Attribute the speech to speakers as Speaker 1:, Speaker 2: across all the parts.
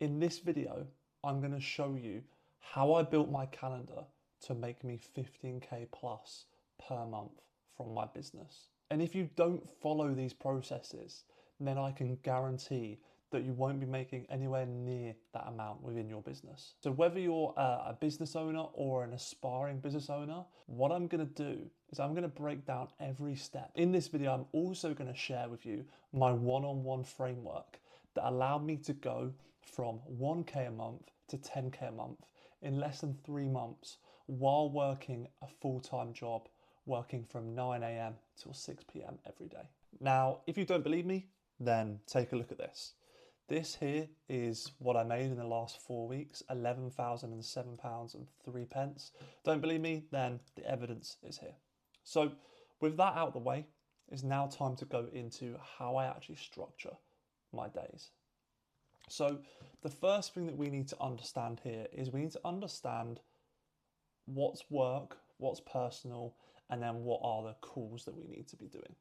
Speaker 1: In this video, I'm going to show you how I built my calendar to make me 15k plus per month from my business. And if you don't follow these processes, then I can guarantee that you won't be making anywhere near that amount within your business. So whether you're a business owner or an aspiring business owner, what I'm going to do is I'm going to break down every step. In this video, I'm also going to share with you my one-on-one framework that allowed me to go from 1k a month to 10k a month in less than 3 months while working a full-time job, working from 9 a.m. till 6 p.m. every day. Now, if you don't believe me, then take a look at this. This here is what I made in the last 4 weeks, £11,007.03. Don't believe me? Then the evidence is here. So with that out of the way, it's now time to go into how I actually structure my days. So the first thing that we need to understand here is we need to understand what's work, what's personal, and then what are the calls that we need to be doing.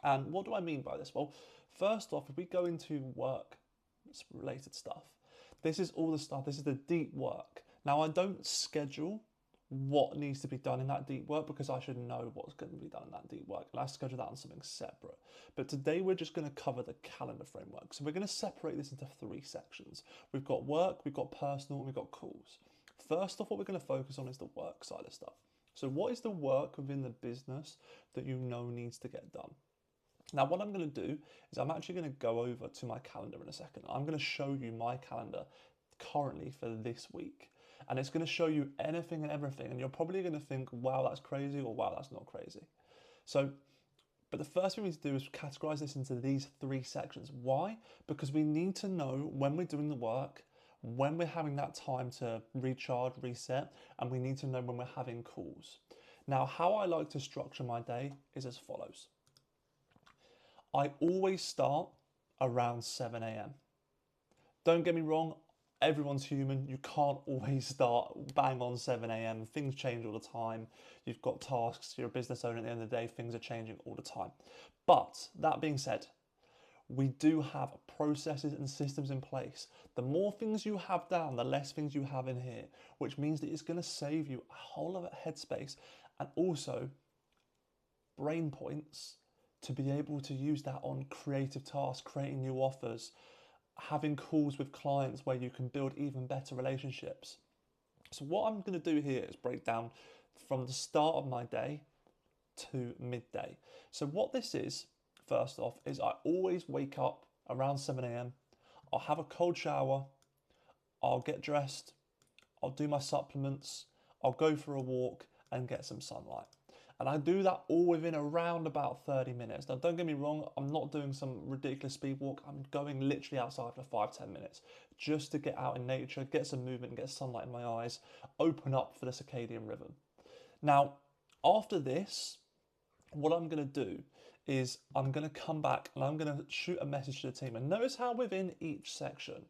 Speaker 1: And what do I mean by this? Well, first off, if we go into work related stuff, this is all the stuff, this is the deep work. Now, I don't schedule what needs to be done in that deep work because I should know what's going to be done in that deep work, and I schedule that on something separate. But today we're just going to cover the calendar framework. So we're going to separate this into 3 sections. We've got work, we've got personal, and we've got calls. First off, what we're going to focus on is the work side of stuff. So what is the work within the business that you know needs to get done? Now, what I'm going to do is I'm actually going to go over to my calendar in a second. I'm going to show you my calendar currently for this week. And it's going to show you anything and everything. And you're probably going to think, wow, that's crazy, or wow, that's not crazy. So, but the first thing we need to do is categorize this into these 3 sections. Why? Because we need to know when we're doing the work, when we're having that time to recharge, reset, and we need to know when we're having calls. Now, how I like to structure my day is as follows. I always start around 7 a.m. Don't get me wrong, everyone's human. You can't always start bang on 7 a.m. Things change all the time. You've got tasks, you're a business owner, at the end of the day, things are changing all the time. But that being said, we do have processes and systems in place. The more things you have down, the less things you have in here, which means that it's going to save you a whole lot of headspace and also brain points to be able to use that on creative tasks, creating new offers, having calls with clients where you can build even better relationships. So what I'm going to do here is break down from the start of my day to midday. So what this is, first off, is I always wake up around 7 a.m. I'll have a cold shower, I'll get dressed, I'll do my supplements, I'll go for a walk and get some sunlight. And I do that all within around about 30 minutes. Now, don't get me wrong, I'm not doing some ridiculous speed walk. I'm going literally outside for 5-10 minutes just to get out in nature, get some movement, get sunlight in my eyes, open up for the circadian rhythm. Now, after this, what I'm going to do is I'm going to come back and I'm going to shoot a message to the team. And notice how within each section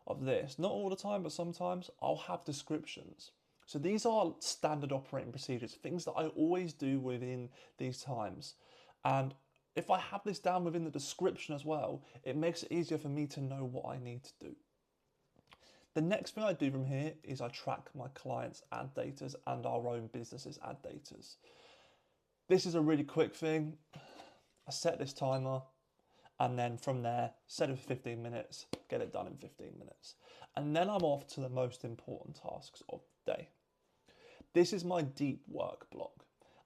Speaker 1: of this, not all the time, but sometimes I'll have descriptions. So these are standard operating procedures, things that I always do within these times. And if I have this down within the description as well, it makes it easier for me to know what I need to do. The next thing I do from here is I track my clients' ad datas and our own businesses' ad datas. This is a really quick thing. I set this timer and then from there, set it for 15 minutes, get it done in 15 minutes. And then I'm off to the most important tasks of the day. This is my deep work block.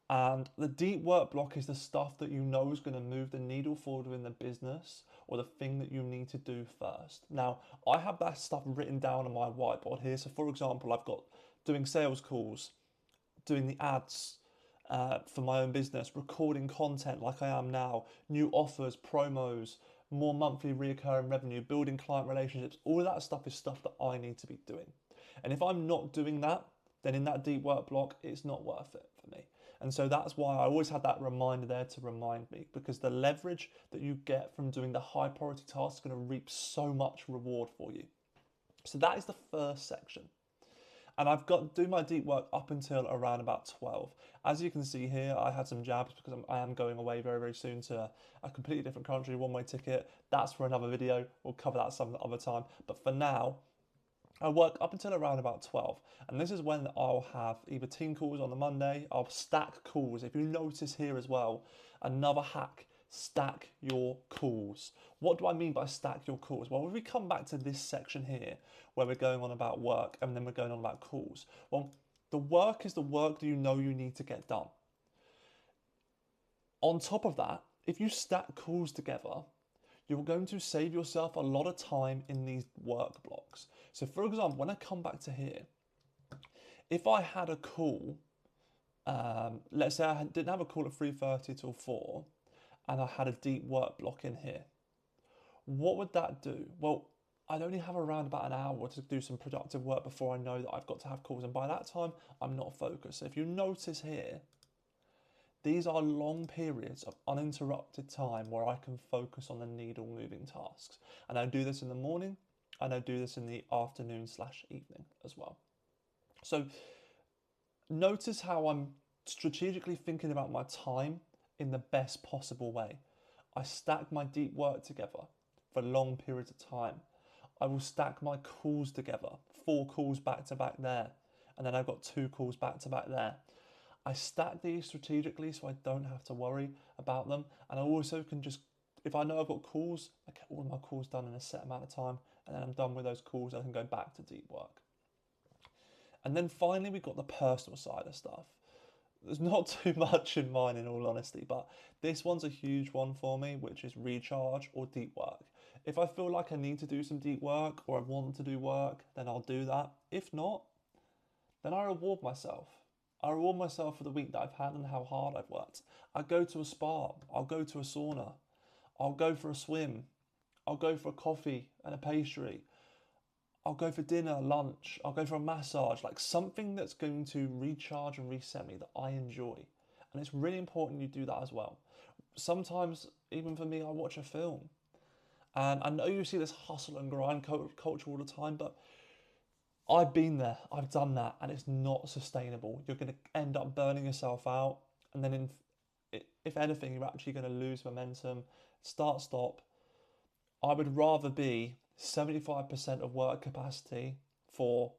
Speaker 1: And the deep work block is the stuff that you know is going to move the needle forward in the business or the thing that you need to do first. Now, I have that stuff written down on my whiteboard here. So for example, I've got doing sales calls, doing the ads for my own business, recording content like I am now, new offers, promos, more monthly recurring revenue, building client relationships. All of that stuff is stuff that I need to be doing. And if I'm not doing that, then in that deep work block, it's not worth it for me. And so that's why I always had that reminder there to remind me, because the leverage that you get from doing the high priority tasks is going to reap so much reward for you. So that is the first section. And I've got do my deep work up until around about 12. As you can see here, I had some jabs because I am going away very, very soon to a completely different country, one-way ticket. That's for another video. We'll cover that some other time. But for now, I work up until around about 12. And this is when I'll have either team calls on the Monday. I'll stack calls. If you notice here as well, another hack, stack your calls. What do I mean by stack your calls? Well, if we come back to this section here, where we're going on about work and then we're going on about calls. Well, the work is the work that you know you need to get done. On top of that, if you stack calls together, you're going to save yourself a lot of time in these work blocks. So for example, when I come back to here, if I had a call, let's say I didn't have a call at 3:30 till 4, and I had a deep work block in here, what would that do? Well, I'd only have around about an hour to do some productive work before I know that I've got to have calls. And by that time, I'm not focused. So if you notice here, these are long periods of uninterrupted time where I can focus on the needle moving tasks. And I do this in the morning and I do this in the afternoon/evening as well. So notice how I'm strategically thinking about my time in the best possible way. I stack my deep work together for long periods of time. I will stack my calls together, 4 calls back to back there, and then I've got 2 calls back to back there. I stack these strategically so I don't have to worry about them, and I also can just, if I know I've got calls, I get all of my calls done in a set amount of time, and then I'm done with those calls, I can go back to deep work. And then finally we've got the personal side of stuff. There's not too much in mine in all honesty, but this one's a huge one for me, which is recharge or deep work. If I feel like I need to do some deep work or I want to do work, then I'll do that. If not, then I reward myself. I reward myself for the week that I've had and how hard I've worked. I go to a spa, I'll go to a sauna, I'll go for a swim, I'll go for a coffee and a pastry, I'll go for dinner, lunch, I'll go for a massage, like something that's going to recharge and reset me that I enjoy. And it's really important you do that as well. Sometimes, even for me, I watch a film. And I know you see this hustle and grind culture all the time, but I've been there, I've done that, and it's not sustainable. You're going to end up burning yourself out, and then if anything, you're actually going to lose momentum. Start, stop. I would rather be 75% of work capacity for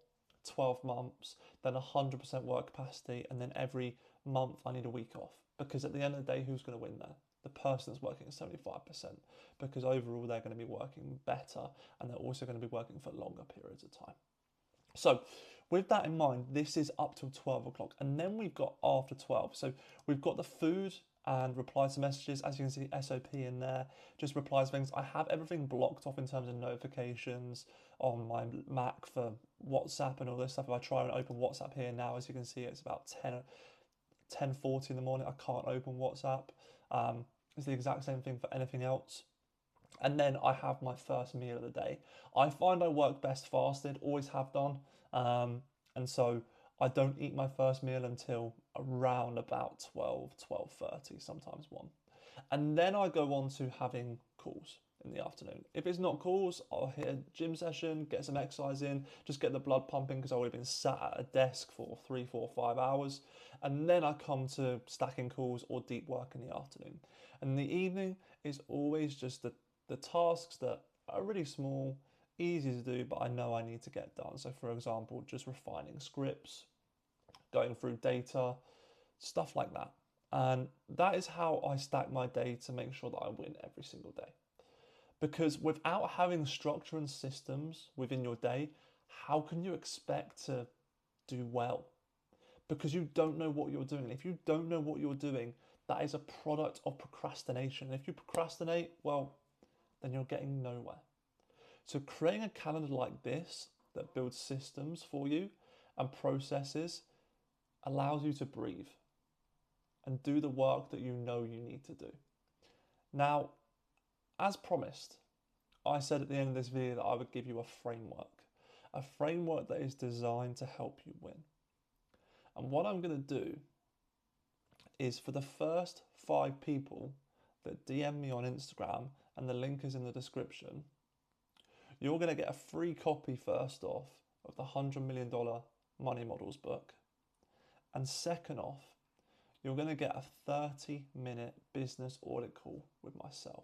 Speaker 1: 12 months than 100% work capacity, and then every month I need a week off. Because at the end of the day, who's going to win there? The person that's working at 75%, because overall they're going to be working better and they're also going to be working for longer periods of time. So with that in mind, this is up till 12 o'clock, and then we've got after 12. So we've got the food and replies to messages. As you can see, SOP in there, just replies things. I have everything blocked off in terms of notifications on my Mac for WhatsApp and all this stuff. If I try and open WhatsApp here now, as you can see, it's about 10:40 in the morning. I can't open WhatsApp. It's the exact same thing for anything else. And then I have my first meal of the day. I find I work best fasted, always have done. And so I don't eat my first meal until around about 12, 12:30, sometimes 1. And then I go on to having calls in the afternoon. If it's not calls, I'll hit a gym session, get some exercise in, just get the blood pumping because I've already been sat at a desk for 3, 4, 5 hours. And then I come to stacking calls or deep work in the afternoon. And the evening is always just the tasks that are really small, easy to do, but I know I need to get done. So for example, just refining scripts, going through data, stuff like that. And that is how I stack my day to make sure that I win every single day. Because without having structure and systems within your day, how can you expect to do well? Because you don't know what you're doing. And if you don't know what you're doing, that is a product of procrastination. If you procrastinate, well, then you're getting nowhere. So creating a calendar like this that builds systems for you and processes allows you to breathe and do the work that you know you need to do. Now, as promised, I said at the end of this video that I would give you a framework that is designed to help you win. And what I'm going to do is for the first 5 people that DM me on Instagram, and the link is in the description, you're going to get a free copy first off of the $100 million Money Models book. And second off, you're going to get a 30-minute business audit call with myself,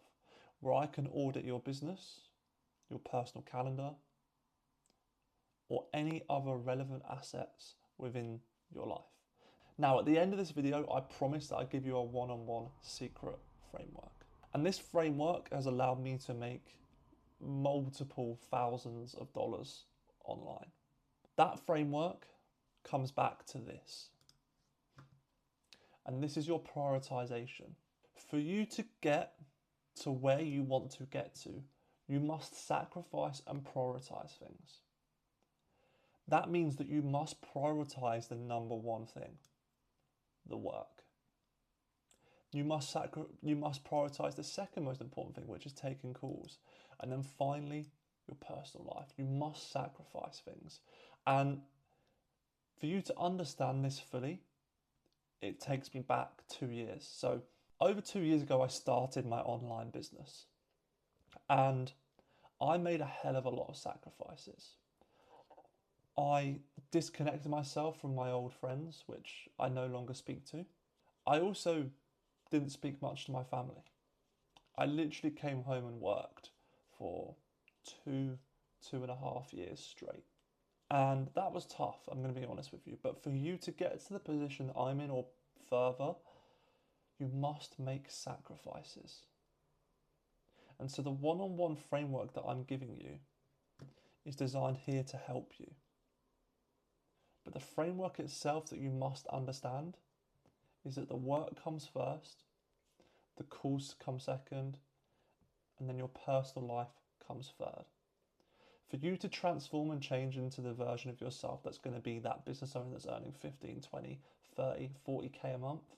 Speaker 1: where I can audit your business, your personal calendar, or any other relevant assets within your life. Now, at the end of this video, I promise that I give you a one-on-one secret framework. And this framework has allowed me to make multiple thousands of dollars online. That framework comes back to this. And this is your prioritization. For you to get to where you want to get to, you must sacrifice and prioritize things. That means that you must prioritize the number one thing, the work. You must prioritize the second most important thing, which is taking calls. And then finally, your personal life. You must sacrifice things. And for you to understand this fully, it takes me back 2 years. So over 2 years ago, I started my online business. And I made a hell of a lot of sacrifices. I disconnected myself from my old friends, which I no longer speak to. I also didn't speak much to my family. I literally came home and worked for 2.5 years straight. And that was tough, I'm going to be honest with you. But for you to get to the position I'm in or further, you must make sacrifices. And so the one-on-one framework that I'm giving you is designed here to help you. But the framework itself that you must understand is that the work comes first, the calls come second, and then your personal life comes third. For you to transform and change into the version of yourself that's going to be that business owner that's earning 15, 20, 30, 40k a month,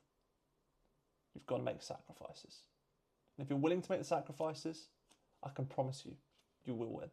Speaker 1: you've got to make sacrifices. And if you're willing to make the sacrifices, I can promise you, you will win.